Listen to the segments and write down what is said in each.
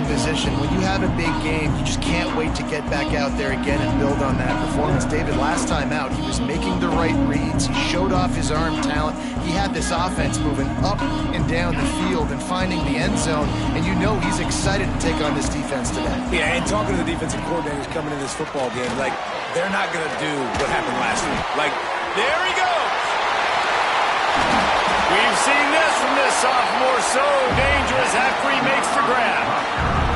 position. When you have a big game, you just can't wait to get back out there again and build on that performance. David, last time out, he was making the right reads. He showed off his arm talent. He had this offense moving up and down the field and finding the end zone, and you know he's excited to take on this defense today. Yeah, and talking to the defensive coordinators coming in this football game, like, they're not going to do what happened last week. Like, there he goes. We've seen this from this sophomore, so dangerous after he makes the grab.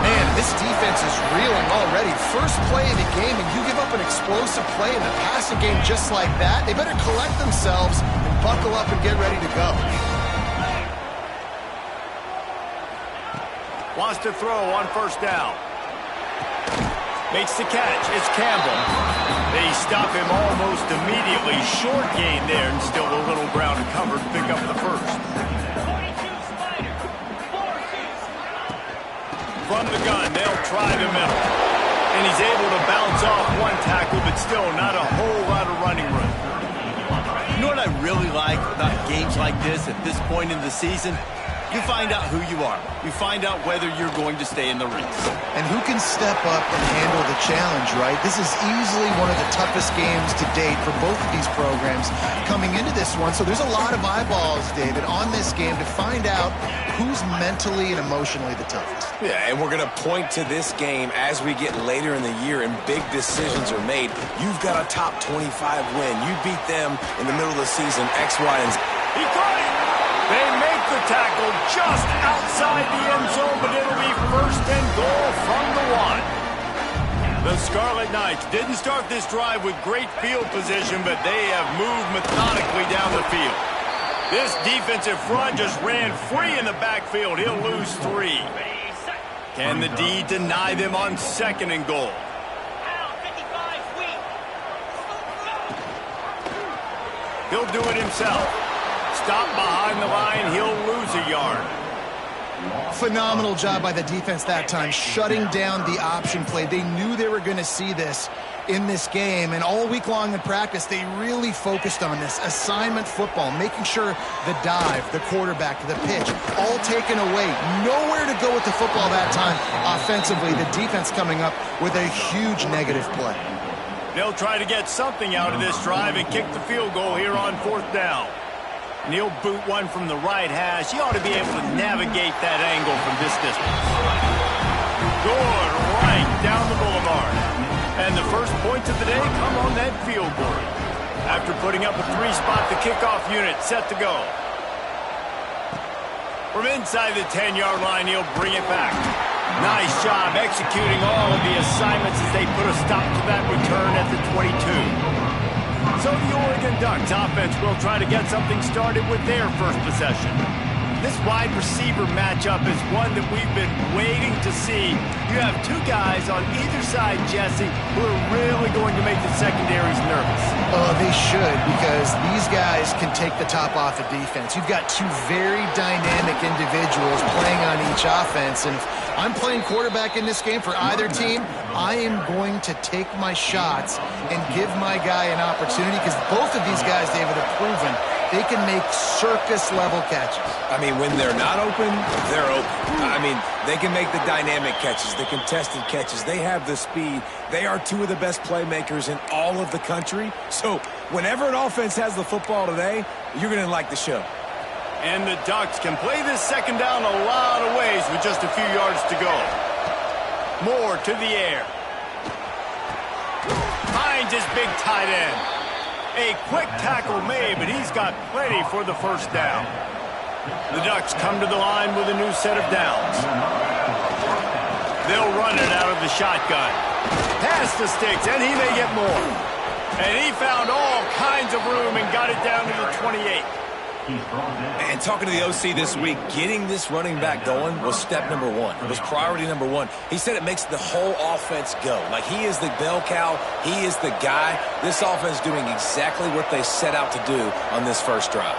Man, this defense is reeling already. First play of the game, and you give up an explosive play in the passing game just like that. They better collect themselves and buckle up and get ready to go. Wants to throw on first down. Makes the catch. It's Campbell. They stop him almost immediately. Short gain there, and still a little ground to cover to pick up the first. From the gun, they'll try the middle. And he's able to bounce off one tackle, but still not a whole lot of running room. You know what I really like about games like this at this point in the season? You find out who you are. You find out whether you're going to stay in the race. And who can step up and handle the challenge, right? This is easily one of the toughest games to date for both of these programs coming into this one. So there's a lot of eyeballs, David, on this game to find out who's mentally and emotionally the toughest. yeah, and we're going to point to this game as we get later in the year and big decisions are made. You've got a top 25 win. You beat them in the middle of the season, X, Y, and Z. He caught it. They make the tackle just outside the end zone, but it'll be first and goal from the one. The Scarlet Knights didn't start this drive with great field position, but they have moved methodically down the field. This defensive front just ran free in the backfield. He'll lose 3. Can the D deny them on second and goal? He'll do it himself. Stop behind the line, he'll lose a yard. Phenomenal job by the defense that time, shutting down the option play. They knew they were going to see this in this game, and all week long in practice, they really focused on this assignment football, making sure the dive, the quarterback, the pitch, all taken away. Nowhere to go with the football that time offensively. The defense coming up with a huge negative play. They'll try to get something out of this drive and kick the field goal here on fourth down. And he'll boot one from the right hash. He ought to be able to navigate that angle from this distance. Good, right down the boulevard. And the first points of the day come on that field goal. After putting up a 3-spot, the kickoff unit set to go. From inside the 10-yard line, he'll bring it back. Nice job executing all of the assignments as they put a stop to that return at the 22. So the Oregon Ducks offense will try to get something started with their first possession. This wide receiver matchup is one that we've been waiting to see. You have 2 guys on either side, Jesse, who are really going to make the secondaries nervous. Oh, they should, because these guys can take the top off of defense. You've got 2 very dynamic individuals playing on each offense, and if I'm playing quarterback in this game for either team, I am going to take my shots and give my guy an opportunity, because both of these guys, David, have proven they can make circus-level catches. I mean, when they're not open, they're open. I mean, they can make the dynamic catches, the contested catches. They have the speed. They are 2 of the best playmakers in all of the country. So whenever an offense has the football today, you're going to like the show. And the Ducks can play this second down a lot of ways with just a few yards to go. Moore to the air. Finds his big tight end. A quick tackle made, but he's got plenty for the first down. The Ducks come to the line with a new set of downs. They'll run it out of the shotgun. Pass the sticks, and he may get more. And he found all kinds of room and got it down to the 28. And talking to the OC this week, getting this running back going was step number 1. It was priority number 1. He said it makes the whole offense go. Like, he is the bell cow. He is the guy. This offense doing exactly what they set out to do on this first drive.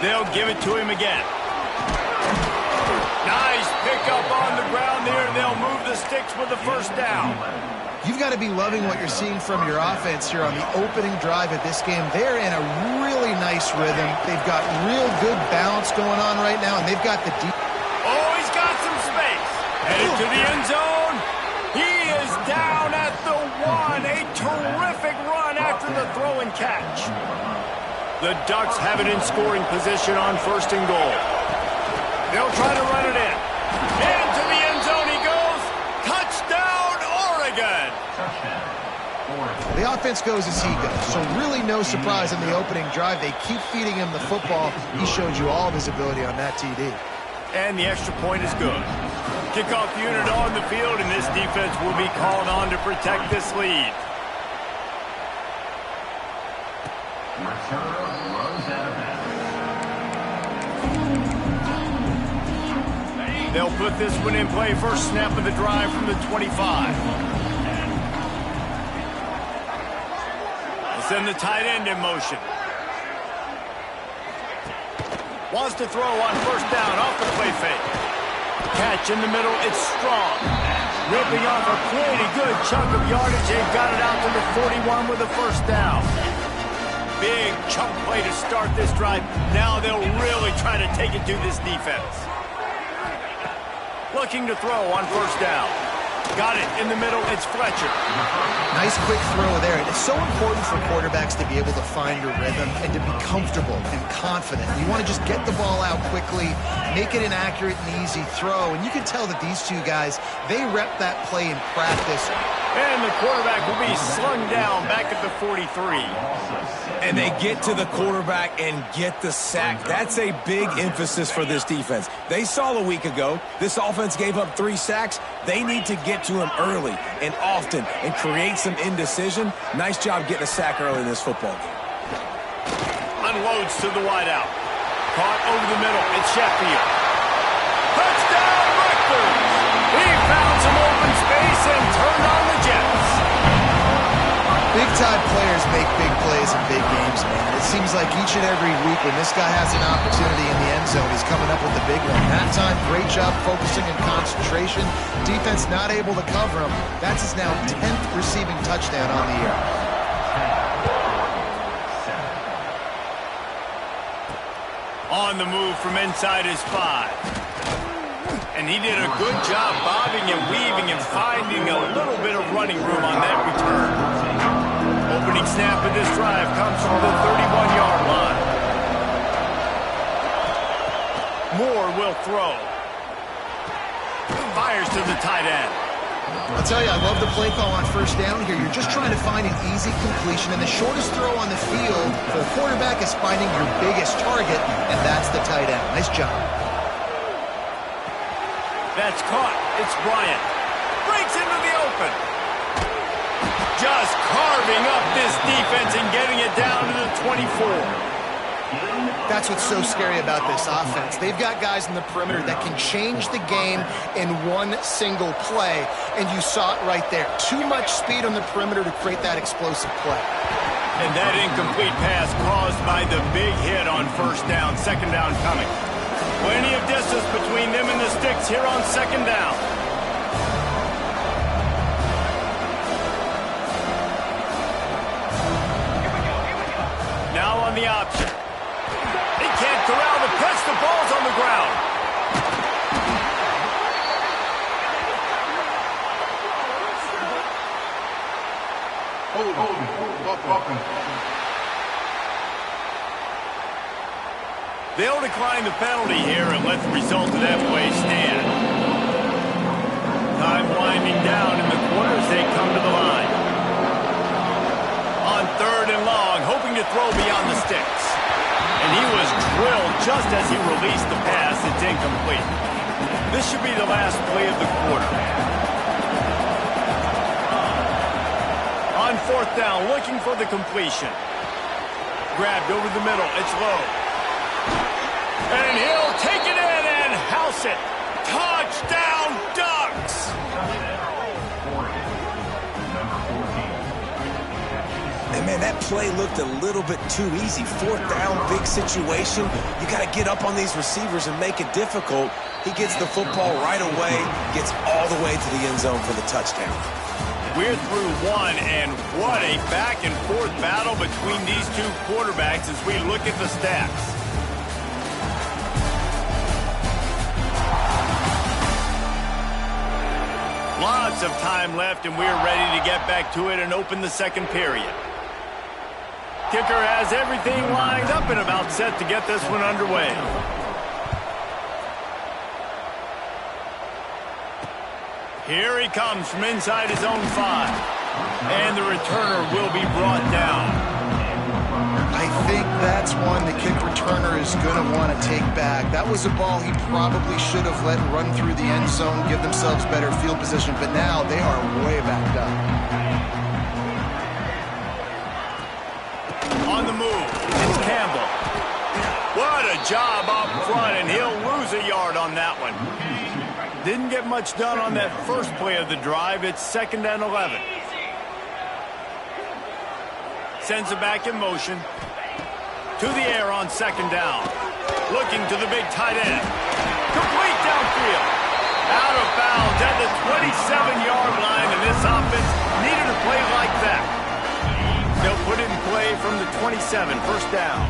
They'll give it to him again. Nice pickup on the ground there. They'll move the sticks with the first down. You've got to be loving what you're seeing from your offense here on the opening drive of this game. They're in a really nice rhythm. They've got real good balance going on right now, and they've got the deep. Oh, to the end zone. He is down at the 1. A terrific run after the throw and catch. The Ducks have it in scoring position on 1st and goal. They'll try to run it in. Into the end zone he goes. Touchdown, Oregon. The offense goes as he goes, so really no surprise in the opening drive. They keep feeding him the football. He showed you all of his ability on that TD. And the extra point is good. Kickoff unit on the field, and this defense will be called on to protect this lead. They'll put this one in play. First snap of the drive from the 25. They'll send the tight end in motion. Wants to throw on 1st down off the play fake. Catch in the middle, it's strong. Ripping off a pretty good chunk of yardage. They've got it out to the 41 with a 1st down. Big chunk play to start this drive. Now they'll really try to take it to this defense. Looking to throw on 1st down. Got it in the middle, it's Fletcher. Nice quick throw there. And it's so important for quarterbacks to be able to find your rhythm and to be comfortable and confident. You want to just get the ball out quickly, make it an accurate and easy throw. And you can tell that these two guys, they rep that play in practice. And the quarterback will be slung down back at the 43. And they get to the quarterback and get the sack. That's a big emphasis for this defense. They saw a week ago, this offense gave up 3 sacks. They need to get to him early and often and create some indecision. Nice job getting a sack early in this football game. Unloads to the wideout. Caught over the middle. It's Sheffield. Touchdown, Rutgers! He found some open space and turned on the Jets. Big-time players make big plays in big games, man. It seems like each and every week when this guy has an opportunity in the end zone, he's coming up with the big one. That time, great job focusing and concentration. Defense not able to cover him. That's his now 10th receiving touchdown on the year. On the move from inside his 5. And he did a good job bobbing and weaving and finding a little bit of running room on that return. Opening snap of this drive comes from the 31-yard line. Moore will throw. Fires to the tight end. I'll tell you, I love the play call on 1st down here. You're just trying to find an easy completion, and the shortest throw on the field for a quarterback is finding your biggest target, and that's the tight end. Nice job. That's caught. It's Bryant. Breaks into the open. Just carving up this defense and getting it down to the 24. That's what's so scary about this offense. They've got guys in the perimeter that can change the game in one single play, and you saw it right there. Too much speed on the perimeter to create that explosive play. And that incomplete pass caused by the big hit on 1st down. 2nd down coming. Plenty of distance between them and the sticks here on 2nd down. Now on the option. He can't corral the press. The ball's on the ground. They'll decline the penalty here and let the result of that play stand. Time winding down in the quarters. They come to the line. On 3rd and long, hoping to throw beyond the sticks. And he was drilled just as he released the pass. It's incomplete. This should be the last play of the quarter. On 4th down, looking for the completion. Grabbed over the middle. It's low. And he'll take it in and house it. Touchdown, Ducks! And man, that play looked a little bit too easy. 4th down, big situation. You got to get up on these receivers and make it difficult. He gets the football right away, gets all the way to the end zone for the touchdown. We're through one, and what a back-and-forth battle between these two quarterbacks as we look at the stats. Lots of time left, and we're ready to get back to it and open the second period. Kicker has everything lined up and about set to get this one underway. Here he comes from inside his own 5. And the returner will be brought down. I think that's one the kick returner is going to want to take back. That was a ball he probably should have let run through the end zone, give themselves better field position, but now they are way backed up. On the move, it's Campbell. What a job up front, and he'll lose a yard on that one. Didn't get much done on that first play of the drive. It's 2nd and 11. Sends it back in motion. To the air on 2nd down. Looking to the big tight end. Complete downfield. Out of bounds at the 27-yard line, and this offense needed a play like that. They'll put it in play from the 27, 1st down.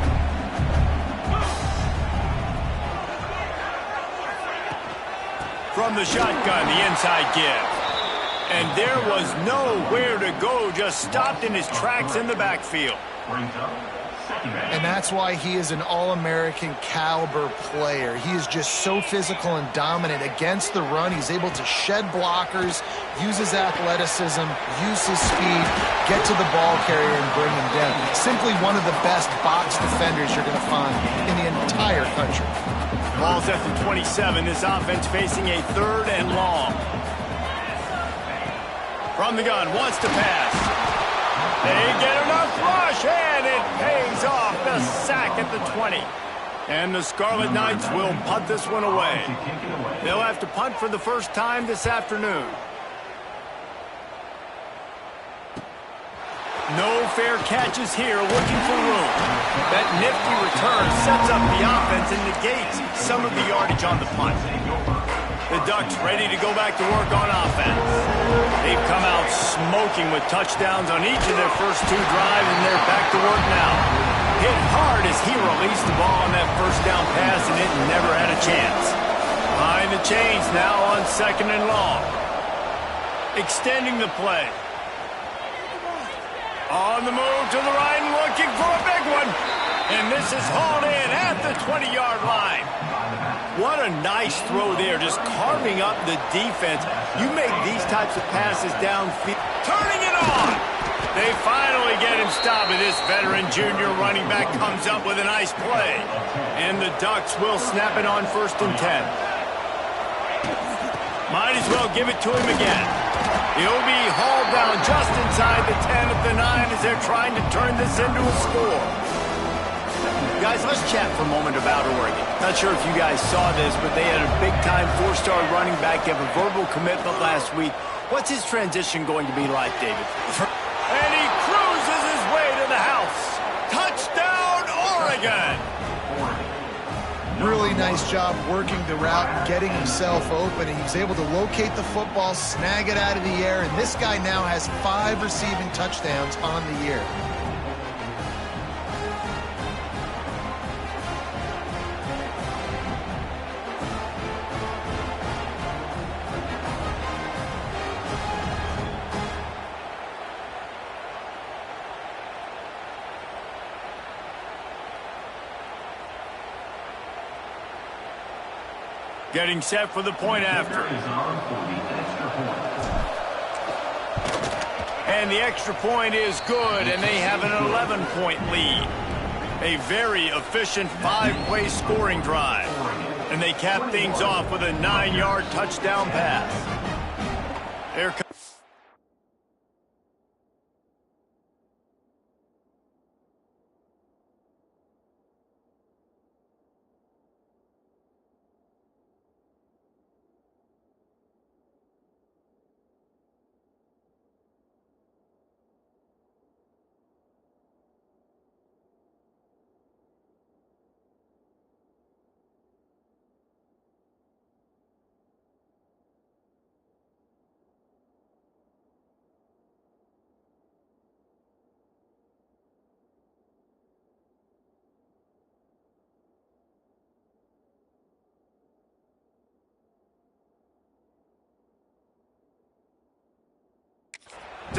From the shotgun, the inside give. And there was nowhere to go, just stopped in his tracks in the backfield. And that's why he is an All-American caliber player. He is just so physical and dominant against the run. He's able to shed blockers, use his athleticism, use his speed, get to the ball carrier and bring him down. Simply one of the best box defenders you're going to find in the entire country. Ball's at the 27. This offense facing a 3rd and long. From the gun, wants to pass. They get enough rush, and it pays off. The sack at the 20. And the Scarlet Knights will punt this one away. They'll have to punt for the first time this afternoon. No fair catches here, looking for room. That nifty return sets up the offense and negates some of the yardage on the punt. The Ducks ready to go back to work on offense. They've come out smoking with touchdowns on each of their first 2 drives, and they're back to work now. Hit hard as he released the ball on that 1st down pass, and it never had a chance. Behind the chains now on 2nd and long. Extending the play. On the move to the right and looking for a big one. And this is hauled in at the 20-yard line. What a nice throw there, just carving up the defense. You make these types of passes downfield. Turning it on. They finally get him stopped, and this veteran junior running back comes up with a nice play. And the Ducks will snap it on 1st and 10. Might as well give it to him again. He'll be hauled down just inside the 10 at the 9 as they're trying to turn this into a score. Guys, let's chat for a moment about Oregon. Not sure if you guys saw this, but they had a big-time 4-star running back give a verbal commitment last week. What's his transition going to be like, David? And he cruises his way to the house. Touchdown, Oregon! Really nice job working the route and getting himself open. And he was able to locate the football, snag it out of the air, and this guy now has 5 receiving touchdowns on the year. Getting set for the point after. And the extra point is good, and they have an 11-point lead. A very efficient 5-play scoring drive. And they cap things off with a 9-yard touchdown pass. Here comes.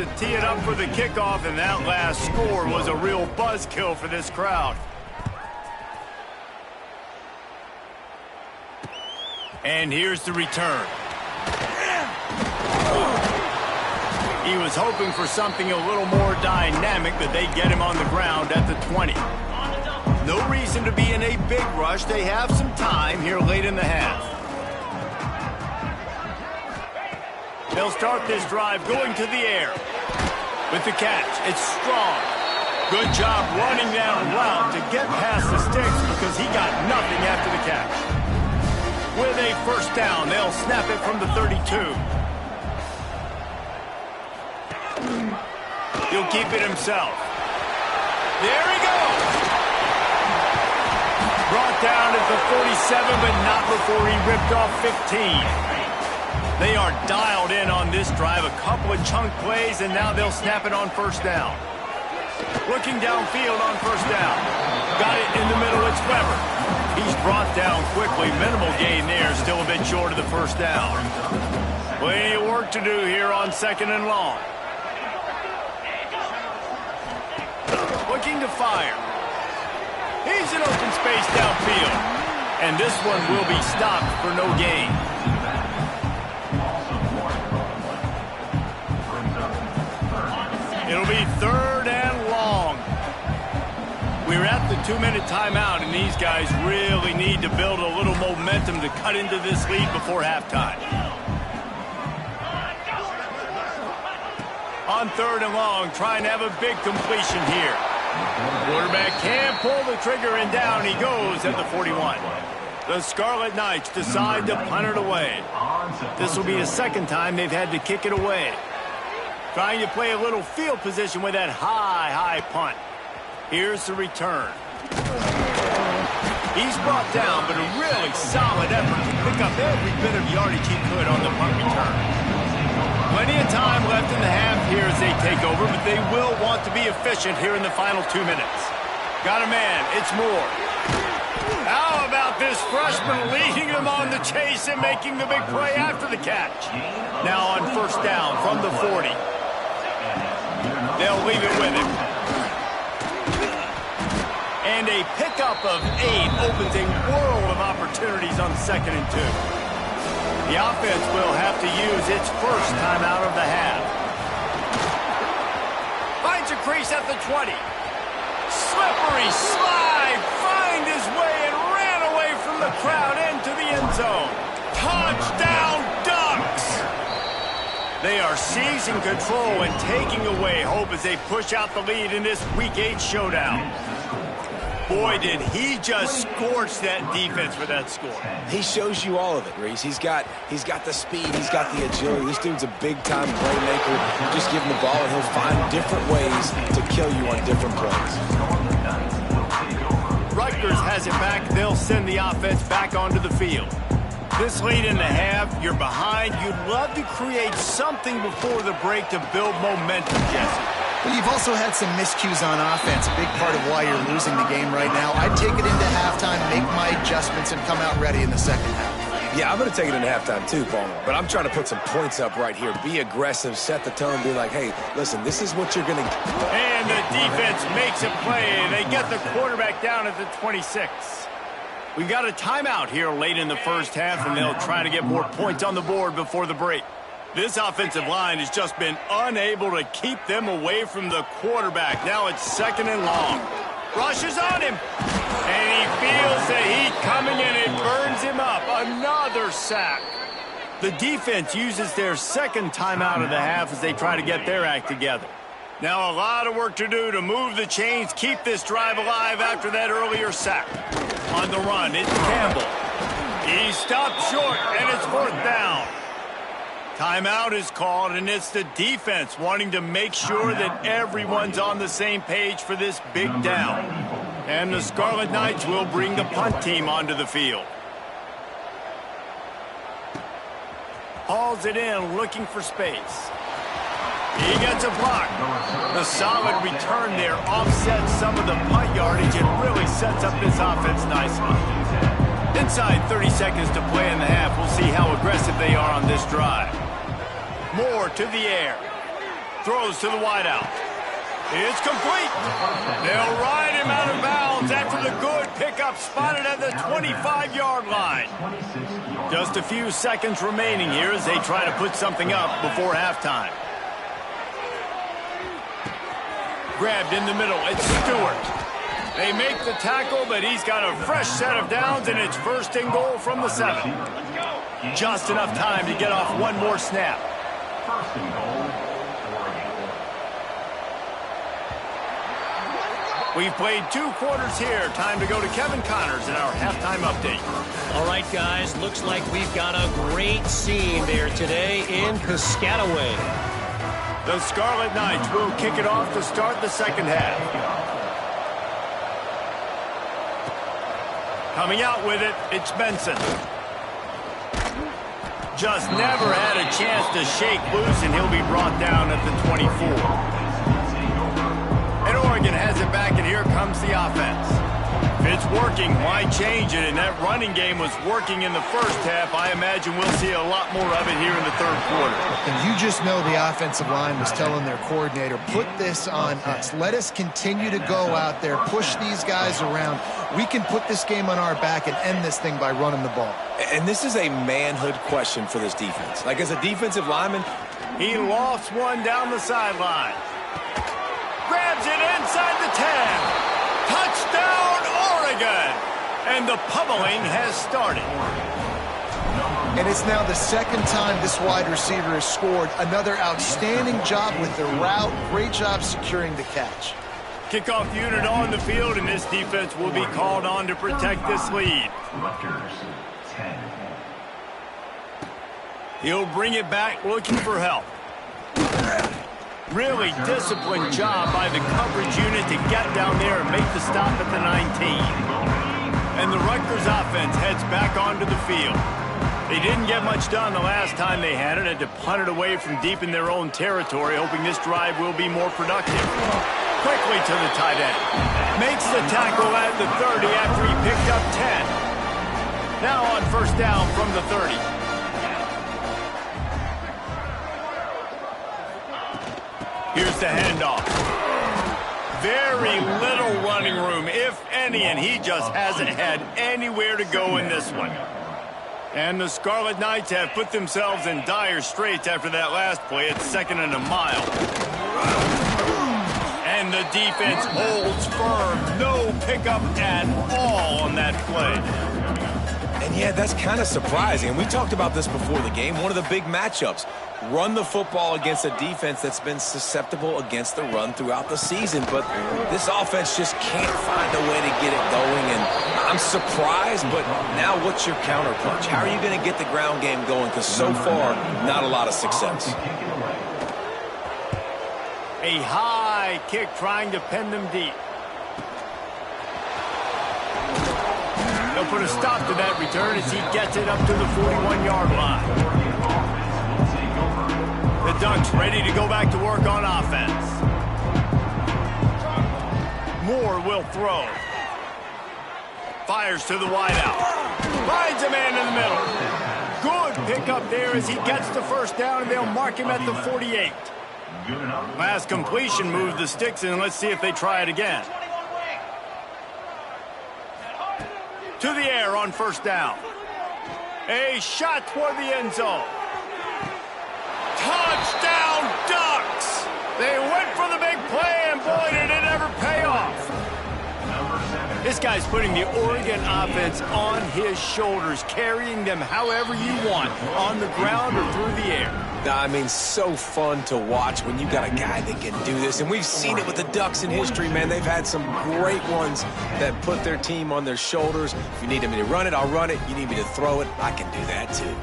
to tee it up for the kickoff, and that last score was a real buzzkill for this crowd. And here's the return. He was hoping for something a little more dynamic, but they get him on the ground at the 20. No reason to be in a big rush. They have some time here late in the half. They'll start this drive going to the air. With the catch, it's strong. Good job running that route to get past the sticks because he got nothing after the catch. With a first down, they'll snap it from the 32. He'll keep it himself. There he goes. Brought down at the 47, but not before he ripped off 15. They are dialed in on this drive. A couple of chunk plays, and now they'll snap it on first down. Looking downfield on first down. Got it in the middle. It's Weber. He's brought down quickly. Minimal gain there. Still a bit short of the first down. Plenty of work to do here on second and long. Looking to fire. He's in open space downfield. And this one will be stopped for no gain. It'll be third and long. We're at the 2-minute timeout, and these guys really need to build a little momentum to cut into this lead before halftime. On third and long, trying to have a big completion here. Quarterback can pull the trigger, and down he goes at the 41. The Scarlet Knights decide to punt it away. This will be the second time they've had to kick it away. Trying to play a little field position with that high punt. Here's the return. He's brought down, but a really solid effort to pick up every bit of yardage he could on the punt return. Plenty of time left in the half here as they take over, but they will want to be efficient here in the final 2 minutes. Got a man. It's Moore. How about this freshman leading them on the chase and making the big play after the catch? Now on first down from the 40. They'll leave it with him. And a pickup of 8 opens a world of opportunities on second and 2. The offense will have to use its first timeout of the half. Finds a crease at the 20. Slippery slide. Find his way and ran away from the crowd into the end zone. Touchdown Ducks! They are seizing control and taking away hope as they push out the lead in this Week 8 showdown. Boy, did he just scorch that defense for that score. He shows you all of it, Reese. He's got the speed. He's got the agility. This dude's a big-time playmaker. Just give him the ball, and he'll find different ways to kill you on different plays. Rutgers has it back. They'll send the offense back onto the field. This late in the half, you're behind. You'd love to create something before the break to build momentum, Jesse. But you've also had some miscues on offense, a big part of why you're losing the game right now. I'd take it into halftime, make my adjustments, and come out ready in the second half. Yeah, I'm going to take it into halftime too, Palmer. But I'm trying to put some points up right here. Be aggressive, set the tone, be like, hey, listen, this is what you're going to get. And the defense makes a play. They get the quarterback down at the 26. We've got a timeout here late in the first half, and they'll try to get more points on the board before the break. This offensive line has just been unable to keep them away from the quarterback. Now it's second and long. Rushes on him. And he feels the heat coming in. It burns him up. Another sack. The defense uses their second timeout of the half as they try to get their act together. Now a lot of work to do to move the chains, keep this drive alive after that earlier sack. On the run, it's Campbell. He stopped short, and it's fourth down. Timeout is called, and it's the defense wanting to make sure that everyone's on the same page for this big down. And the Scarlet Knights will bring the punt team onto the field. Hauls it in, looking for space. He gets a block. The solid return there offsets some of the punt yardage and really sets up this offense nicely. Inside 30 seconds to play in the half. We'll see how aggressive they are on this drive. Moore to the air. Throws to the wideout. It's complete. They'll ride him out of bounds after the good pickup spotted at the 25-yard line. Just a few seconds remaining here as they try to put something up before halftime. Grabbed in the middle. It's Stewart. They make the tackle, but he's got a fresh set of downs, and it's first and goal from the 7. Just enough time to get off one more snap. First and goal. We've played 2 quarters here. Time to go to Kevin Connors in our halftime update. All right, guys, looks like we've got a great scene there today in Piscataway. The Scarlet Knights will kick it off to start the second half. Coming out with it, it's Benson. Just never had a chance to shake loose, and he'll be brought down at the 24. And Oregon has it back, and here comes the offense. If it's working, why change it? And that running game was working in the first half. I imagine we'll see a lot more of it here in the third quarter. And you just know the offensive line was telling their coordinator, put this on us. Let us continue to go out there, push these guys around. We can put this game on our back and end this thing by running the ball. And this is a manhood question for this defense. Like, as a defensive lineman, he lost one down the sideline. Grabs it inside the 10. Touchdown, Oregon! And the pummeling has started. And it's now the second time this wide receiver has scored. Another outstanding job with the route. Great job securing the catch. Kickoff unit on the field, and this defense will be called on to protect this lead. Rutgers, 10. He'll bring it back looking for help. Really disciplined job by the coverage unit to get down there and make the stop at the 19. And the Rutgers offense heads back onto the field. They didn't get much done the last time they had it, had to punt it away from deep in their own territory, hoping this drive will be more productive. Quickly to the tight end. Makes the tackle at the 30 after he picked up 10. Now on first down from the 30. Here's the handoff. Very little running room, if any, and he just hasn't had anywhere to go in this one. And the Scarlet Knights have put themselves in dire straits after that last play at 2nd and a mile. And the defense holds firm. No pickup at all on that play. and yeah, that's kind of surprising. And we talked about this before the game. One of the big matchups. Run the football against a defense that's been susceptible against the run throughout the season. But this offense just can't find a way to get it going. And I'm surprised, but now what's your counterpunch? How are you going to get the ground game going? Because so far, not a lot of success. A high kick trying to pin them deep. They'll put a stop to that return as he gets it up to the 41-yard line. The Ducks ready to go back to work on offense. Moore will throw. Fires to the wideout. Finds a man in the middle. Good pickup there as he gets the first down, and they'll mark him at the 48. Last completion moved the sticks, and let's see if they try it again. To the air on first down. A shot toward the end zone. Touchdown, Ducks! They went for the big play, and boy, did it ever pay off. This guy's putting the Oregon offense on his shoulders, carrying them however you want, on the ground or through the air. I mean, so fun to watch when you got a guy that can do this. And we've seen it with the Ducks in history, man. They've had some great ones that put their team on their shoulders. If you need me to run it, I'll run it. You need me to throw it, I can do that too.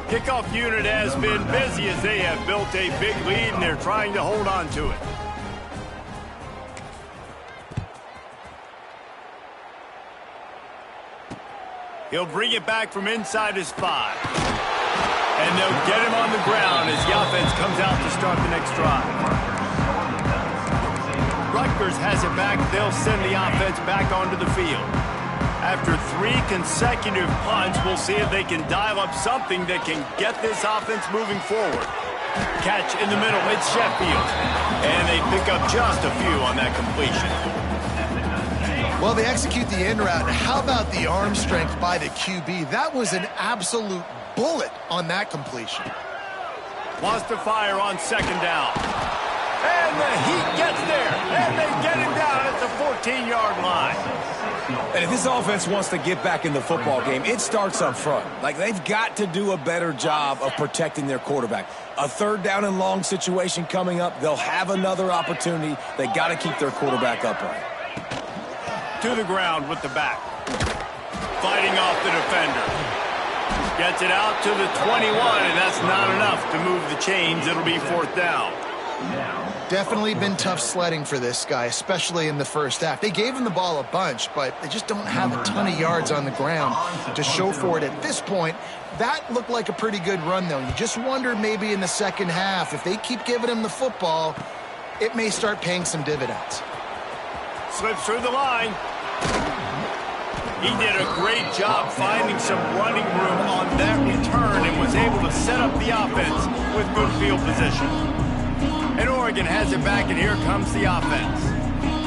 Kickoff unit has been busy as they have built a big lead, and they're trying to hold on to it. He'll bring it back from inside his 5. And they'll get him on the ground as the offense comes out to start the next drive. Rutgers has it back. They'll send the offense back onto the field. After 3 consecutive punts, we'll see if they can dial up something that can get this offense moving forward. Catch in the middle, it's Sheffield. And they pick up just a few on that completion. Well, they execute the in route. How about the arm strength by the QB? That was an absolute bullet on that completion. Wants to fire on second down. And the Heat gets there. And they get him down at the 14-yard line. And if this offense wants to get back in the football game, it starts up front. Like, they've got to do a better job of protecting their quarterback. A third down and long situation coming up. They'll have another opportunity. They got to keep their quarterback upright. To the ground with the back. Fighting off the defender. Gets it out to the 21, and that's not enough to move the chains. It'll be fourth down. Definitely been tough sledding for this guy, especially in the first half. They gave him the ball a bunch, but they just don't have a ton of yards on the ground to show for it at this point. That looked like a pretty good run, though. You just wonder maybe in the second half, if they keep giving him the football, it may start paying some dividends. Slips through the line. He did a great job finding some running room on that return and was able to set up the offense with good field position. And Oregon has it back, and here comes the offense.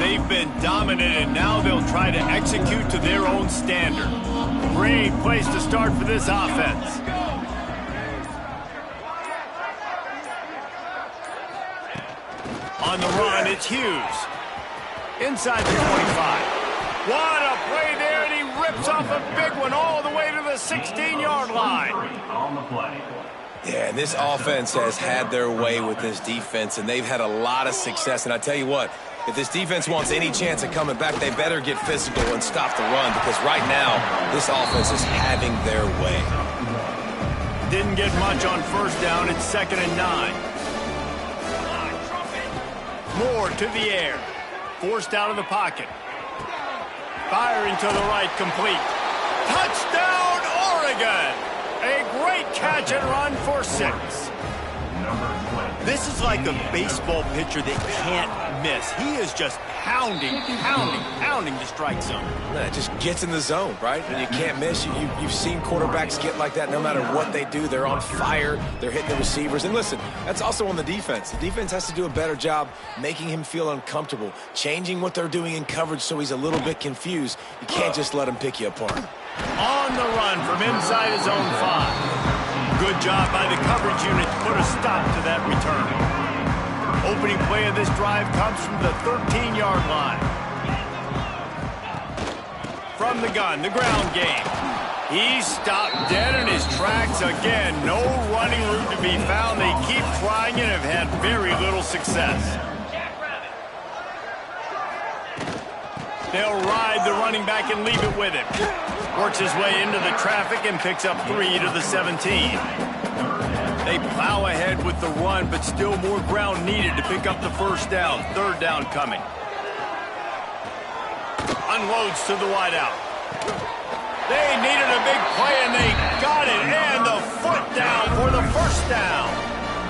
They've been dominant, and now they'll try to execute to their own standard. Great place to start for this offense. On the run, it's Hughes. Inside the 25. What a play there, and he rips off a big one all the way to the 16-yard line. On the play. Yeah, and this offense has had their way with this defense, and they've had a lot of success. And I tell you what, if this defense wants any chance of coming back, they better get physical and stop the run, because right now, this offense is having their way. Didn't get much on first down. It's 2nd and 9. Moore to the air. Forced out of the pocket. Firing to the right, complete. Touchdown, Oregon! A great catch and run for 6. This is like a baseball pitcher that can't miss. He is just pounding the strike zone. It just gets in the zone, right? And you can't miss. You've seen quarterbacks get like that no matter what they do. They're on fire. They're hitting the receivers. And listen, that's also on the defense. The defense has to do a better job making him feel uncomfortable, changing what they're doing in coverage so he's a little bit confused. You can't just let him pick you apart. On the run from inside his own 5. Good job by the coverage unit to put a stop to that return. Opening play of this drive comes from the 13-yard line. From the gun, the ground game. He's stopped dead in his tracks again. No running room to be found. They keep trying and have had very little success. They'll ride the running back and leave it with him. Works his way into the traffic and picks up 3 to the 17. They plow ahead with the run, but still more ground needed to pick up the first down. Third down coming. Unloads to the wideout. They needed a big play, and they got it. And the foot down for the first down.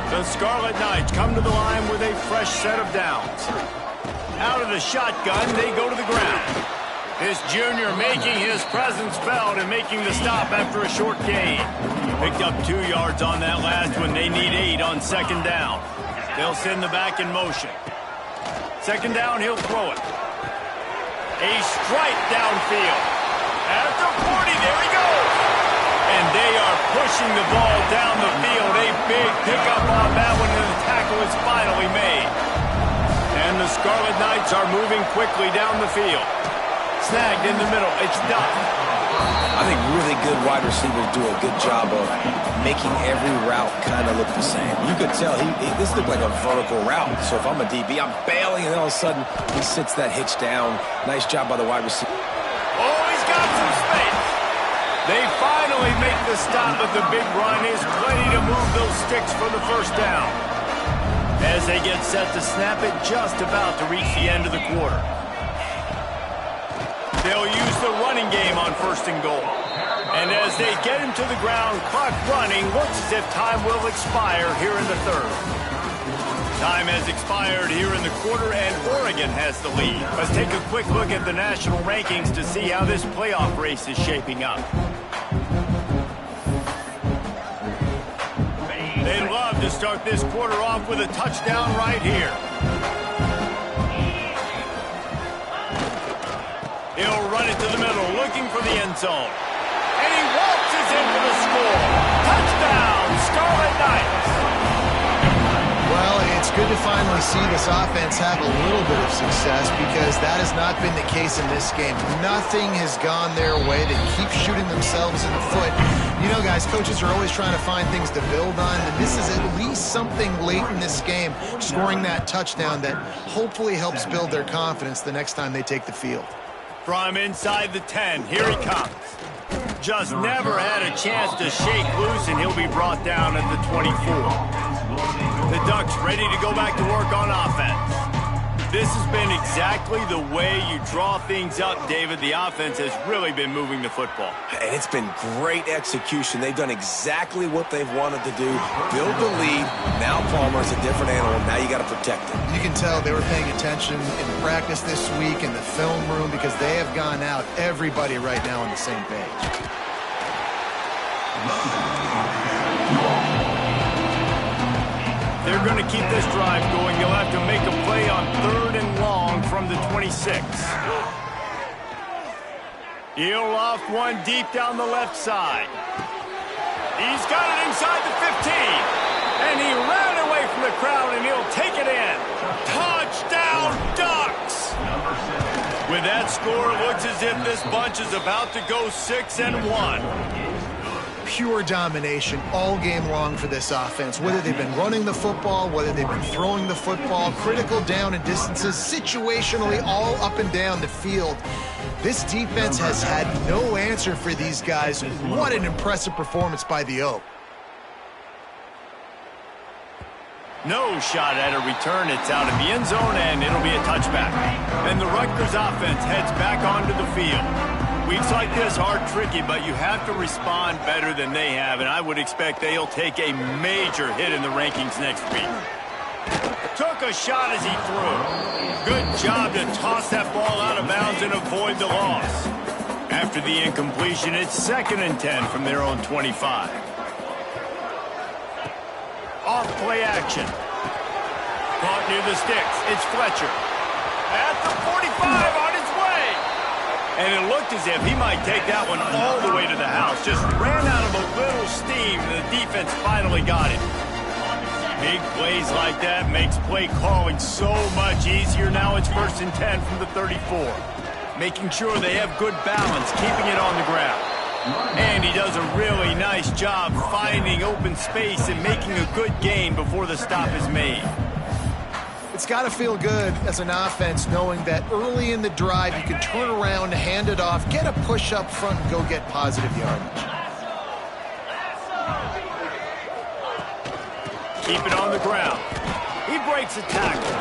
The Scarlet Knights come to the line with a fresh set of downs. Out of the shotgun, they go to the ground. This junior making his presence felt and making the stop after a short gain. Picked up 2 yards on that last one. They need 8 on second down. They'll send the back in motion. Second down, he'll throw it. A strike downfield. At the 40, there he goes. And they are pushing the ball down the field. A big pickup on that one, and the tackle is finally made. And the Scarlet Knights are moving quickly down the field. Snagged in the middle. It's Duck. I think really good wide receivers do a good job of making every route kind of look the same. You could tell this looked like a vertical route. So if I'm a DB, I'm bailing, and then all of a sudden he sits that hitch down. Nice job by the wide receiver. Oh, he's got some space. They finally make the stop, but the big run is plenty to move those sticks for the first down. As they get set to snap it, just about to reach the end of the quarter. They'll use the running game on first and goal. And as they get him to the ground, clock running, looks as if time will expire here in the third. Time has expired here in the quarter, and Oregon has the lead. Let's take a quick look at the national rankings to see how this playoff race is shaping up. They'd love to start this quarter off with a touchdown right here. He'll run it to the middle, looking for the end zone. And he waltzes in for the score. Touchdown, Scarlet Knights. Well, it's good to finally see this offense have a little bit of success because that has not been the case in this game. Nothing has gone their way. They keep shooting themselves in the foot. You know, guys, coaches are always trying to find things to build on, and this is at least something late in this game, scoring that touchdown that hopefully helps build their confidence the next time they take the field. From inside the 10, here he comes. Just never had a chance to shake loose, and he'll be brought down at the 24. The Ducks ready to go back to work on offense. This has been exactly the way you draw things up, David. The offense has really been moving the football. And it's been great execution. They've done exactly what they've wanted to do. Build the lead. Now Palmer's a different animal. Now you got to protect him. You can tell they were paying attention in practice this week in the film room because they have gone out, everybody right now on the same page. They're going to keep this drive going. They'll have to make a play on 3rd and long from the 26. He'll loft one deep down the left side. He's got it inside the 15. And he ran away from the crowd, and he'll take it in. Touchdown, Ducks! With that score, it looks as if this bunch is about to go 6-1. Pure domination all game long for this offense. Whether they've been running the football, whether they've been throwing the football, critical down and distances, situationally all up and down the field. This defense has had no answer for these guys. What an impressive performance by the Oak. No shot at a return. It's out of the end zone, and it'll be a touchback. And the Rutgers offense heads back onto the field. Weeks like this are tricky, but you have to respond better than they have, and I would expect they'll take a major hit in the rankings next week. Took a shot as he threw. Good job to toss that ball out of bounds and avoid the loss. After the incompletion, it's 2nd and 10 from their own 25. Off play action. Caught near the sticks. It's Fletcher. At the 45 on his way. And it looked as if he might take that one all the way to the house. Just ran out of a little steam, and the defense finally got him. Big plays like that makes play calling so much easier. Now it's 1st and 10 from the 34. Making sure they have good balance, keeping it on the ground. And he does a really nice job finding open space and making a good gain before the stop is made. It's got to feel good as an offense knowing that early in the drive you can turn around, hand it off, get a push up front, and go get positive yardage. Keep it on the ground. He breaks a tackle.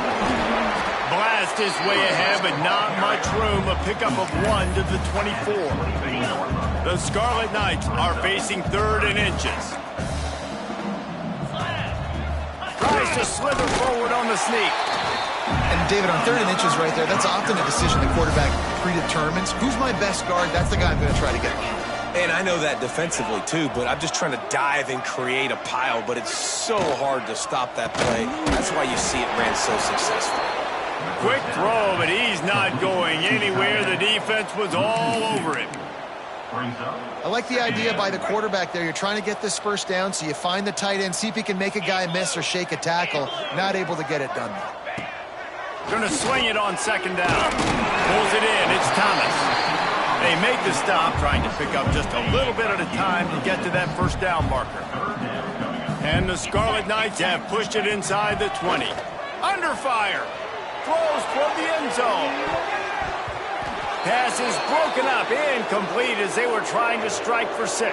Blast his way ahead, but not much room. A pickup of 1 to the 24. The Scarlet Knights are facing 3rd and inches. Tries to slither forward on the sneak. And David, on 3rd and inches right there, that's often a decision the quarterback predetermines. Who's my best guard? That's the guy I'm going to try to get behind. And I know that defensively, too, but I'm just trying to dive and create a pile, but it's so hard to stop that play. That's why you see it ran so successful. Quick throw, but he's not going anywhere. The defense was all over him. I like the idea by the quarterback there. You're trying to get this 1st down, so you find the tight end, see if he can make a guy miss or shake a tackle. Not able to get it done. Going to swing it on 2nd down. Pulls it in. It's Thomas. They make the stop, trying to pick up just a little bit at a time to get to that 1st down marker. And the Scarlet Knights have pushed it inside the 20. Under fire. Throws toward the end zone. Pass is broken up, incomplete as they were trying to strike for 6.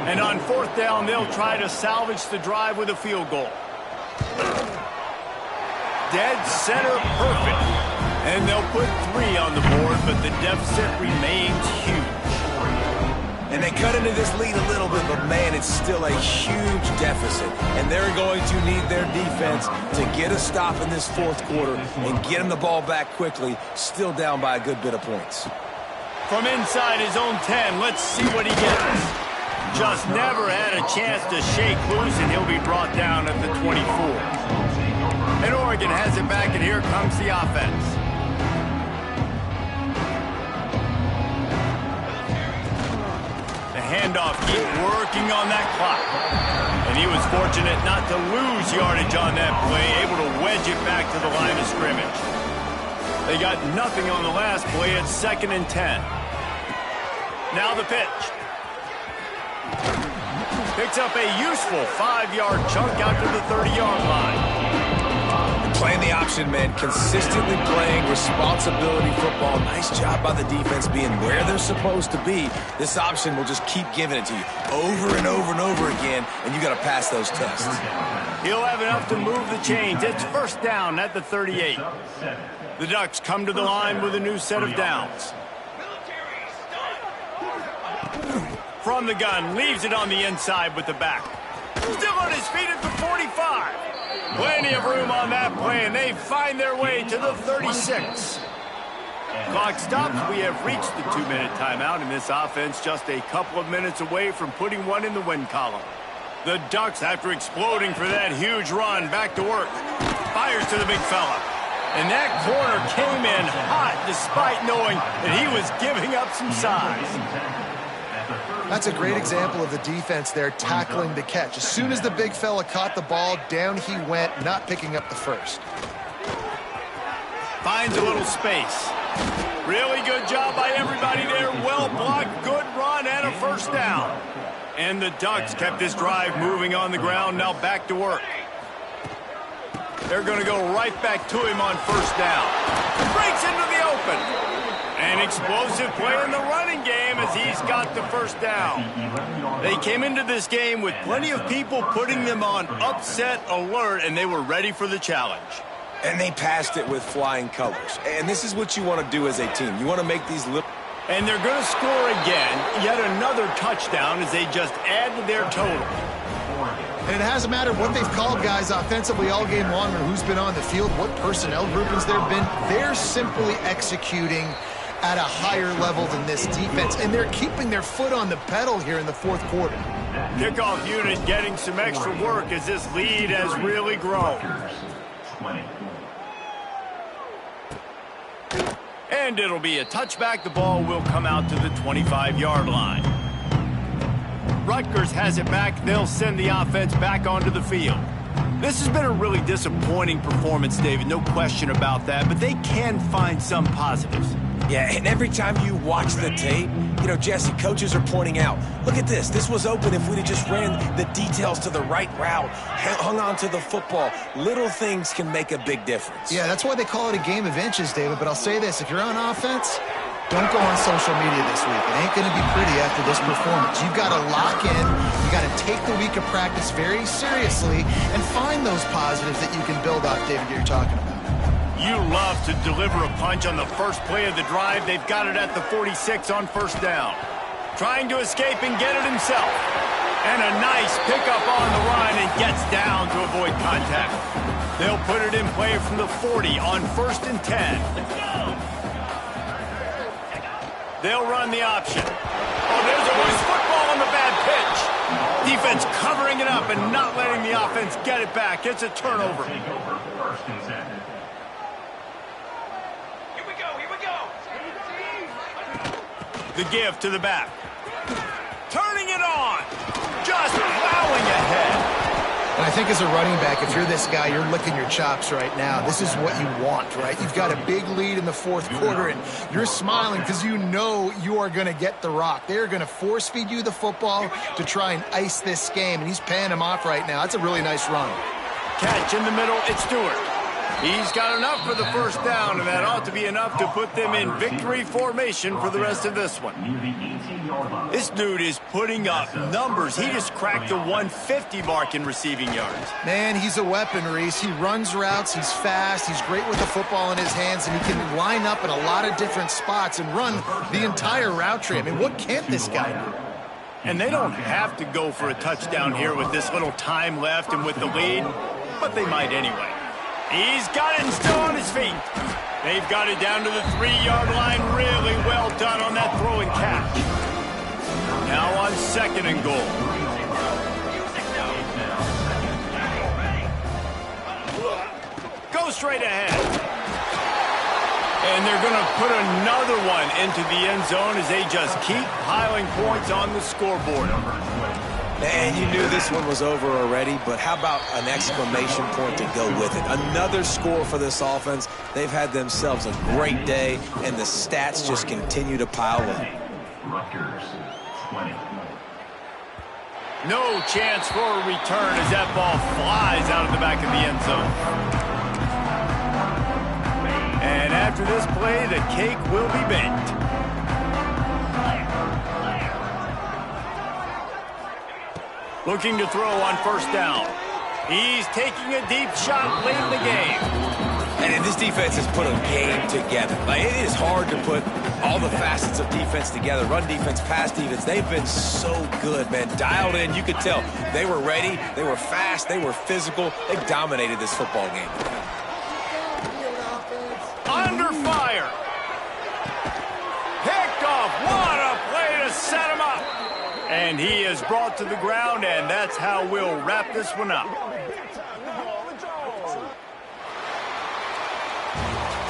And on 4th down, they'll try to salvage the drive with a field goal. Dead center perfect. And they'll put 3 on the board, but the deficit remains huge. And they cut into this lead a little bit, but man, it's still a huge deficit. And they're going to need their defense to get a stop in this fourth quarter and get them the ball back quickly, still down by a good bit of points. From inside his own 10, let's see what he gets. Just never had a chance to shake loose, and he'll be brought down at the 24. And Oregon has it back, and here comes the offense. The handoff, keep working on that clock. And he was fortunate not to lose yardage on that play, able to wedge it back to the line of scrimmage. They got nothing on the last play. It's 2nd and 10. Now the pitch. Picks up a useful 5-yard chunk out to the 30-yard line. Playing the option, man. Consistently playing responsibility football. Nice job by the defense being where they're supposed to be. This option will just keep giving it to you over and over and over again, and you got to pass those tests. He'll have enough to move the chains. It's 1st down at the 38. The Ducks come to the line with a new set of downs. From the gun, leaves it on the inside with the back. Still on his feet at the 45. Plenty of room on that play, and they find their way to the 36. Clock stops. We have reached the 2-minute timeout, and this offense just a couple of minutes away from putting one in the win column. The Ducks, after exploding for that huge run, back to work. Fires to the big fella. And that corner came in hot despite knowing that he was giving up some size. That's a great example of the defense there tackling the catch. As soon as the big fella caught the ball, down he went, not picking up the first. Finds a little space. Really good job by everybody there. Well blocked, good run, and a 1st down. And the Ducks kept this drive moving on the ground, now back to work. They're going to go right back to him on 1st down. Breaks into the open. An explosive play in the running game as he's got the 1st down. They came into this game with plenty of people putting them on upset alert, and they were ready for the challenge. And they passed it with flying colors. And this is what you want to do as a team. You want to make these little... And they're going to score again, yet another touchdown as they just add to their total. And it hasn't mattered what they've called guys offensively all game long or who's been on the field, what personnel groupings there have been. They're simply executing at a higher level than this defense, and they're keeping their foot on the pedal here in the fourth quarter. Kickoff unit getting some extra work as this lead has really grown. And it'll be a touchback. The ball will come out to the 25-yard line. Rutgers has it back. They'll send the offense back onto the field. This has been a really disappointing performance, David, no question about that, but they can find some positives. Yeah, and every time you watch the tape, you know, Jesse, coaches are pointing out, look at this. This was open if we'd have just ran the details to the right route, hung on to the football. Little things can make a big difference. Yeah, that's why they call it a game of inches, David. But I'll say this, if you're on offense, don't go on social media this week. It ain't going to be pretty after this performance. You've got to lock in. You got to take the week of practice very seriously and find those positives that you can build off, David, you're talking about. You love to deliver a punch on the first play of the drive. They've got it at the 46 on 1st down. Trying to escape and get it himself. And a nice pickup on the run and gets down to avoid contact. They'll put it in play from the 40 on 1st and 10. They'll run the option. Oh, there's a loose football on the bad pitch. Defense covering it up and not letting the offense get it back. It's a turnover. The give to the back. Turning it on. Just plowing ahead. And I think as a running back, if you're this guy, you're licking your chops right now. This is what you want, right? You've got a big lead in the fourth quarter, and you're smiling because you know you are going to get the rock. They're going to force feed you the football to try and ice this game, and he's paying him off right now. That's a really nice run. Catch in the middle. It's Stewart. He's got enough for the 1st down, and that ought to be enough to put them in victory formation for the rest of this one. This dude is putting up numbers. He just cracked the 150 mark in receiving yards. Man, he's a weapon, Reese. He runs routes. He's fast. He's great with the football in his hands, and he can line up in a lot of different spots and run the entire route tree. I mean, what can't this guy do? And they don't have to go for a touchdown here with this little time left and with the lead, but they might anyway. He's got it and still on his feet. They've got it down to the 3-yard line. Really well done on that throw and catch. Now on 2nd and goal. Go straight ahead. And they're going to put another one into the end zone as they just keep piling points on the scoreboard. And you knew this one was over already, but how about an exclamation point to go with it? Another score for this offense. They've had themselves a great day, and the stats just continue to pile up. Rutgers, 20. No chance for a return as that ball flies out of the back of the end zone. And after this play, the cake will be baked. Looking to throw on 1st down. He's taking a deep shot late in the game. And this defense has put a game together. Like, it is hard to put all the facets of defense together. Run defense, pass defense. They've been so good, man. Dialed in. You could tell they were ready. They were fast. They were physical. They dominated this football game. Under fire. Picked off. What a play to set him up. And he is brought to the ground, and that's how we'll wrap this one up.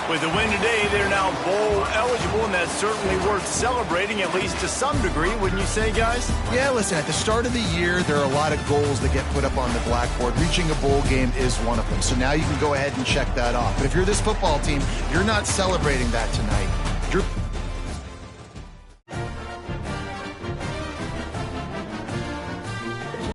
With the win today, they're now bowl eligible, and that's certainly worth celebrating, at least to some degree, wouldn't you say, guys? Yeah, listen, at the start of the year, there are a lot of goals that get put up on the blackboard. Reaching a bowl game is one of them. So now you can go ahead and check that off. But if you're this football team, you're not celebrating that tonight. You're